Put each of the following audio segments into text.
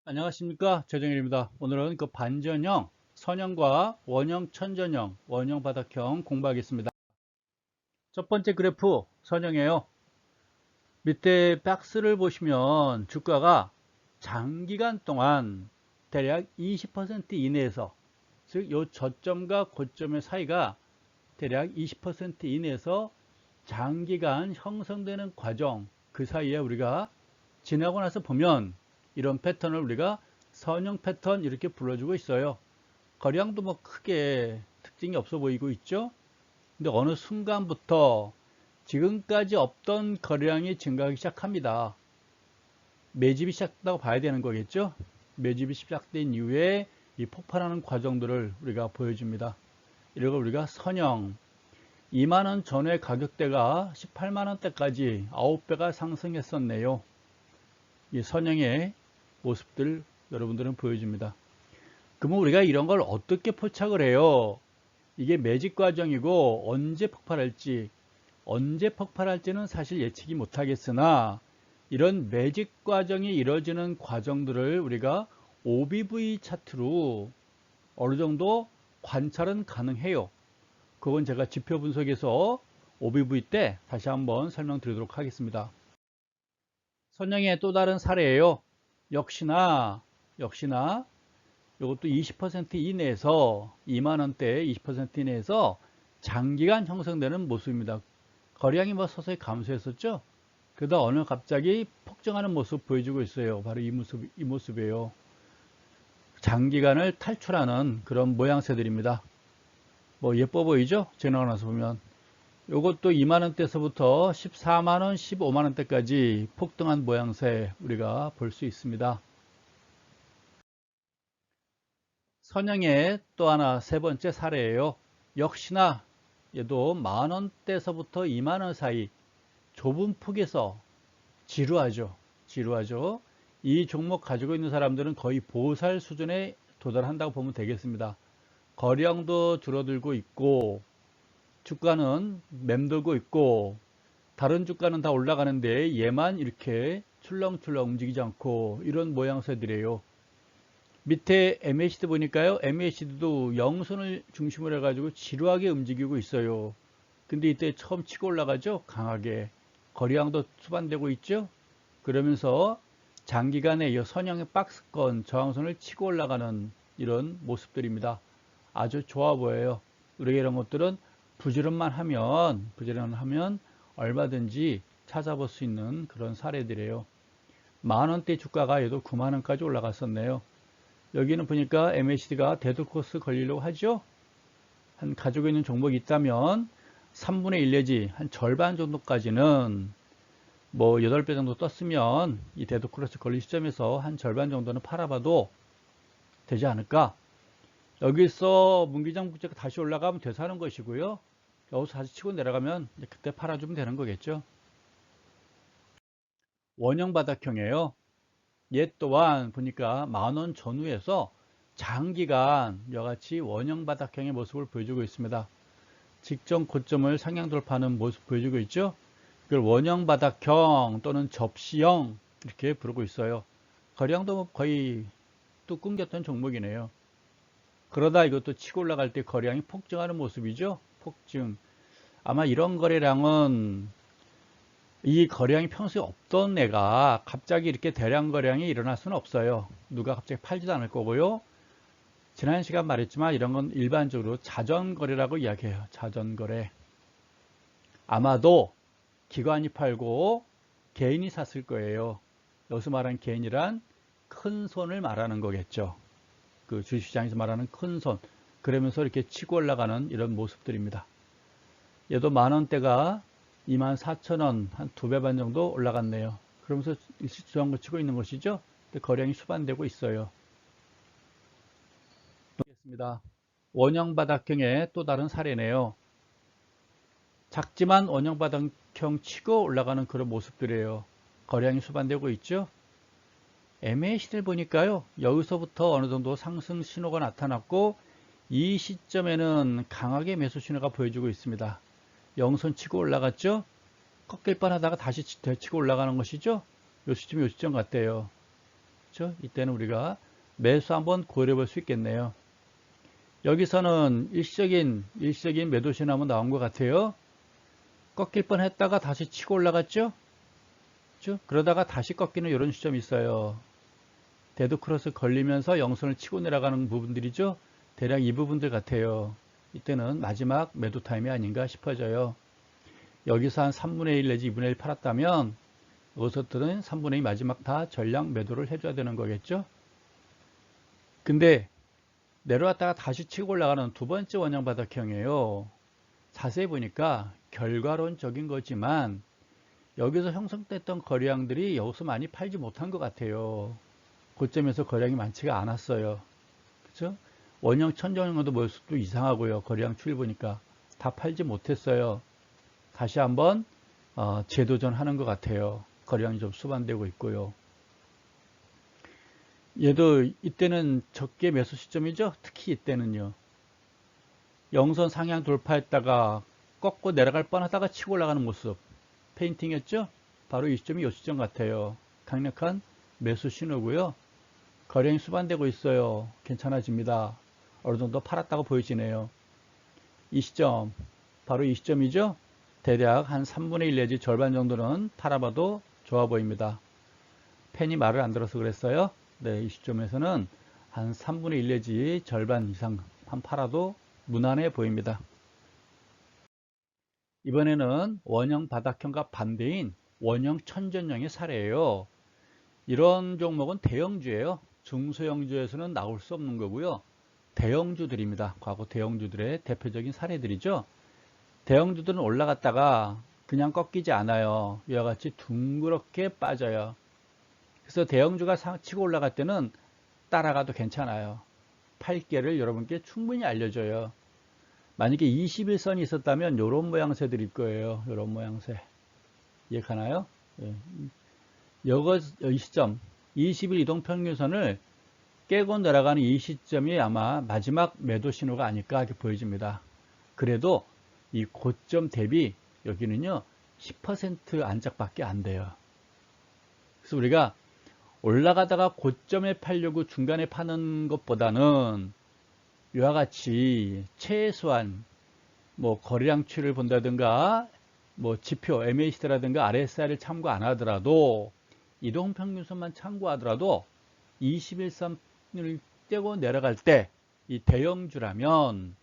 안녕하십니까, 최정일입니다. 오늘은 그 반전형 선형과 원형 천전형 원형 바닥형 공부하겠습니다. 첫 번째 그래프 선형이에요. 밑에 박스를 보시면 주가가 장기간 동안 대략 20% 이내에서, 즉 요 저점과 고점의 사이가 대략 20% 이내에서 장기간 형성되는 과정, 그 사이에 우리가 지나고 나서 보면 이런 패턴을 우리가 선형 패턴 이렇게 불러주고 있어요. 거래량도 뭐 크게 특징이 없어 보이고 있죠. 근데 어느 순간부터 지금까지 없던 거래량이 증가하기 시작합니다. 매집이 시작했다고 봐야 되는 거겠죠. 매집이 시작된 이후에 이 폭발하는 과정들을 우리가 보여줍니다. 이걸 우리가 선형, 2만원 전에 가격대가 18만원대까지 9배가 상승했었네요. 이 선형의 모습들 여러분들은 보여줍니다. 그러면 우리가 이런 걸 어떻게 포착을 해요? 이게 매집 과정이고 언제 폭발할지는 사실 예측이 못하겠으나 이런 매집 과정이 이루어지는 과정들을 우리가 OBV 차트로 어느 정도 관찰은 가능해요. 그건 제가 지표 분석에서 OBV 때 다시 한번 설명드리도록 하겠습니다. 선형의 또 다른 사례예요. 역시나 이것도 20% 이내에서 2만원대 20% 이내에서 장기간 형성되는 모습입니다. 거래량이 뭐 서서히 감소했었죠. 그러다 어느 갑자기 폭증하는 모습 보여주고 있어요. 바로 이 모습이에요. 장기간을 탈출하는 그런 모양새들입니다. 뭐 예뻐 보이죠? 지나고 나서 보면. 요것도 2만원대에서부터 14만원, 15만원대까지 폭등한 모양새 우리가 볼 수 있습니다. 선형의 또 하나 세 번째 사례예요. 역시나 얘도 만원대에서부터 2만원 사이 좁은 폭에서 지루하죠. 이 종목 가지고 있는 사람들은 거의 보살 수준에 도달한다고 보면 되겠습니다. 거래량도 줄어들고 있고 주가는 맴돌고 있고 다른 주가는 다 올라가는데 얘만 이렇게 출렁출렁 움직이지 않고 이런 모양새들이에요. 밑에 MACD 보니까요. MACD도 영선을 중심으로 해가지고 지루하게 움직이고 있어요. 근데 이때 처음 치고 올라가죠. 강하게. 거래량도 수반되고 있죠. 그러면서 장기간의 이 선형의 박스권 저항선을 치고 올라가는 이런 모습들입니다. 아주 좋아 보여요. 우리가 이런 것들은 부지런만 하면 얼마든지 찾아볼 수 있는 그런 사례들이에요. 만원대 주가가 얘도 9만원까지 올라갔었네요. 여기는 보니까 MACD가 데드코스 걸리려고 하죠. 한 가지고 있는 종목이 있다면 3분의 1 내지 한 절반 정도까지는 뭐 8배 정도 떴으면 이 데드크로스 걸린 시점에서 한 절반 정도는 팔아봐도 되지 않을까. 여기서 문기장 국제가 다시 올라가면 되사는 것이고요. 여기서 다시 치고 내려가면 그때 팔아주면 되는 거겠죠. 원형 바닥형이에요. 얘 또한 보니까 만원 전후에서 장기간 여같이 원형 바닥형의 모습을 보여주고 있습니다. 직전 고점을 상향 돌파하는 모습 보여주고 있죠. 이걸 원형 바닥형 또는 접시형 이렇게 부르고 있어요. 거래량도 거의 뚝 끊겼던 종목이네요. 그러다 이것도 치고 올라갈 때 거래량이 폭증하는 모습이죠. 폭증. 아마 이런 거래량은 이 거래량이 평소에 없던 애가 갑자기 이렇게 대량 거래량이 일어날 수는 없어요. 누가 갑자기 팔지도 않을 거고요. 지난 시간 말했지만 이런 건 일반적으로 자전거래라고 이야기해요. 자전거래. 아마도 기관이 팔고 개인이 샀을 거예요. 여기서 말하는 개인이란 큰 손을 말하는 거겠죠. 그 주식시장에서 말하는 큰 손. 그러면서 이렇게 치고 올라가는 이런 모습들입니다. 얘도 만원대가 24,000원, 한 2배 반 정도 올라갔네요. 그러면서 일시저항을 치고 있는 것이죠. 거래량이 수반되고 있어요. 보겠습니다. 원형 바닥형의 또 다른 사례네요. 작지만 원형 바닥형 치고 올라가는 그런 모습들이에요. 거래량이 수반되고 있죠. MACD를 보니까요. 여기서부터 어느 정도 상승 신호가 나타났고 이 시점에는 강하게 매수 신호가 보여주고 있습니다. 영선 치고 올라갔죠. 꺾일 뻔하다가 다시 되치고 올라가는 것이죠. 요 시점 같대요. 그렇죠? 이때는 우리가 매수 한번 고려해 볼 수 있겠네요. 여기서는 일시적인 매도 신호 한번 나온 것 같아요. 꺾일 뻔 했다가 다시 치고 올라갔죠? 그렇죠? 그러다가 다시 꺾이는 이런 시점이 있어요. 데드 크로스 걸리면서 영선을 치고 내려가는 부분들이죠. 대략 이 부분들 같아요. 이때는 마지막 매도 타임이 아닌가 싶어져요. 여기서 한 3분의 1 내지 2분의 1 팔았다면 여기서부터는 3분의 2 마지막 다 전량 매도를 해줘야 되는 거겠죠. 근데 내려왔다가 다시 치고 올라가는 두 번째 원형 바닥형이에요. 자세히 보니까 결과론적인 거지만 여기서 형성됐던 거래량들이 여기서 많이 팔지 못한 것 같아요. 고점에서 거래량이 많지가 않았어요. 그렇죠? 원형 천정형도 모습도 이상하고요. 거래량 추이를 보니까 다 팔지 못했어요. 다시 한번 재도전하는 것 같아요. 거래량이 좀 수반되고 있고요. 얘도 이때는 적게 매수 시점이죠. 특히 이때는요. 영선 상향 돌파했다가 꺾고 내려갈 뻔하다가 치고 올라가는 모습. 페인팅했죠? 바로 이 시점이 이 시점 같아요. 강력한 매수 신호고요. 거래량이 수반되고 있어요. 괜찮아집니다. 어느 정도 팔았다고 보여지네요. 이 시점, 바로 이 시점이죠? 대략 한 3분의 1 내지 절반 정도는 팔아봐도 좋아 보입니다. 펜이 말을 안 들어서 그랬어요. 네, 이 시점에서는 한 3분의 1 내지 절반 이상 한 팔아도 무난해 보입니다. 이번에는 원형 바닥형과 반대인 원형 천전형의 사례예요. 이런 종목은 대형주예요. 중소형주에서는 나올 수 없는 거고요. 대형주들입니다. 과거 대형주들의 대표적인 사례들이죠. 대형주들은 올라갔다가 그냥 꺾이지 않아요. 이와 같이 둥그렇게 빠져요. 그래서 대형주가 치고 올라갈 때는 따라가도 괜찮아요. 팔개를 여러분께 충분히 알려줘요. 만약에 21선이 있었다면 이런 모양새들일 거예요. 이런 모양새. 이해가나요? 예. 이 시점 20일 이동평균선을 깨고 내려가는 이 시점이 아마 마지막 매도 신호가 아닐까 이렇게 보여집니다. 그래도 이 고점 대비 여기는요 10% 안짝밖에 안 돼요. 그래서 우리가 올라가다가 고점에 팔려고 중간에 파는 것보다는 이와 같이 최소한 뭐 거래량 추이를 본다든가 뭐 지표 MACD라든가 RSI를 참고 안 하더라도 이동평균선만 참고하더라도 21선을 떼고 내려갈 때 이 대형주라면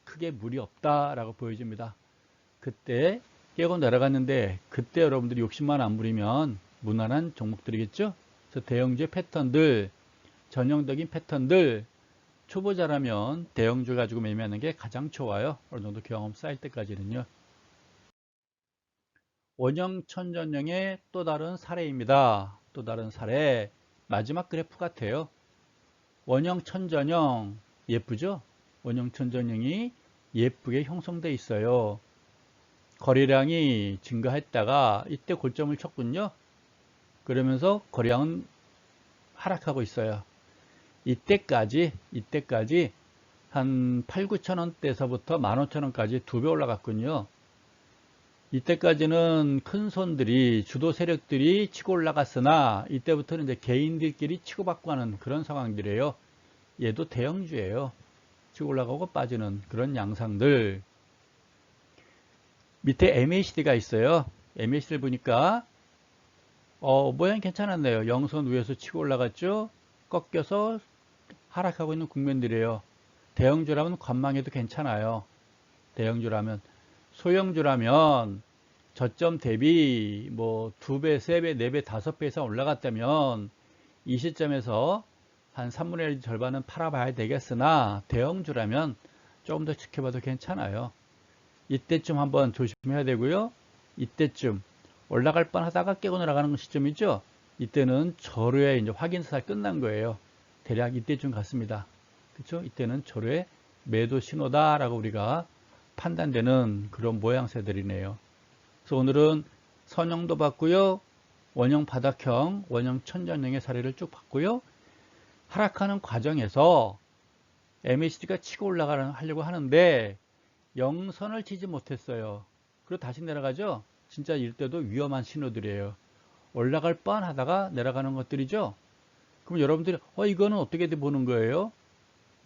크게 무리 없다라고 보여집니다. 그때 깨고 내려갔는데 그때 여러분들이 욕심만 안 부리면 무난한 종목들이겠죠. 그래서 대형주의 패턴들, 전형적인 패턴들 초보자라면 대형주 가지고 매매하는 게 가장 좋아요. 어느 정도 경험 쌓일 때까지는요. 원형 천전형의 또 다른 사례입니다. 또 다른 사례. 마지막 그래프 같아요. 원형 천전형 예쁘죠? 원형 천전형이 예쁘게 형성되어 있어요. 거래량이 증가했다가 이때 고점을 쳤군요. 그러면서 거래량은 하락하고 있어요. 이때까지 한 8, 9천 원대에서부터 15,000원까지 2배 올라갔군요. 이때까지는 큰 손들이 주도 세력들이 치고 올라갔으나 이때부터는 이제 개인들끼리 치고받고 하는 그런 상황들이에요. 얘도 대형주예요. 치고 올라가고 빠지는 그런 양상들. 밑에 MACD가 있어요. MACD를 보니까 모양이 괜찮았네요. 영선 위에서 치고 올라갔죠. 꺾여서 하락하고 있는 국면들이에요. 대형주라면 관망해도 괜찮아요. 대형주라면. 소형주라면 저점 대비 뭐 2배, 3배, 4배, 5배 이상 올라갔다면 이 시점에서 한 3분의 1 절반은 팔아봐야 되겠으나 대형주라면 조금 더 지켜봐도 괜찮아요. 이때쯤 한번 조심해야 되고요. 이때쯤 올라갈 뻔하다가 깨고 내려가는 시점이죠. 이때는 저로의 이제 확인사가 끝난 거예요. 대략 이때쯤 같습니다. 그렇죠? 이때는 저로의 매도 신호다라고 우리가 판단되는 그런 모양새들이네요. 그래서 오늘은 선형도 봤고요. 원형 바닥형, 원형 천전형의 사례를 쭉 봤고요. 하락하는 과정에서 MACD가 치고 올라가려고 하는데 영선을 치지 못했어요. 그리고 다시 내려가죠. 진짜 이때도 위험한 신호들이에요. 올라갈 뻔하다가 내려가는 것들이죠. 그럼 여러분들이 이거는 어떻게 보는 거예요?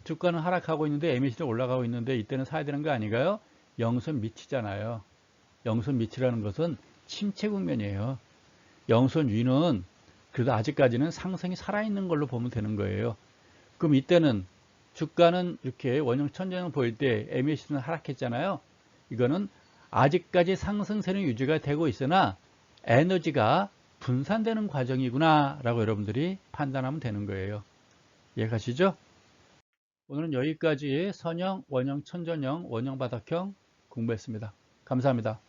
주가는 하락하고 있는데 MACD는 올라가고 있는데 이때는 사야 되는 거 아닌가요? 영선 밑이잖아요. 영선 밑이라는 것은 침체 국면이에요. 영선 위는 그래도 아직까지는 상승이 살아있는 걸로 보면 되는 거예요. 그럼 이때는 주가는 이렇게 원형 천정을 보일 때 MACD는 하락했잖아요. 이거는 아직까지 상승세는 유지가 되고 있으나 에너지가 분산되는 과정이구나 라고 여러분들이 판단하면 되는 거예요. 이해가시죠? 오늘은 여기까지 선형, 원형, 천전형, 원형 바닥형 공부했습니다. 감사합니다.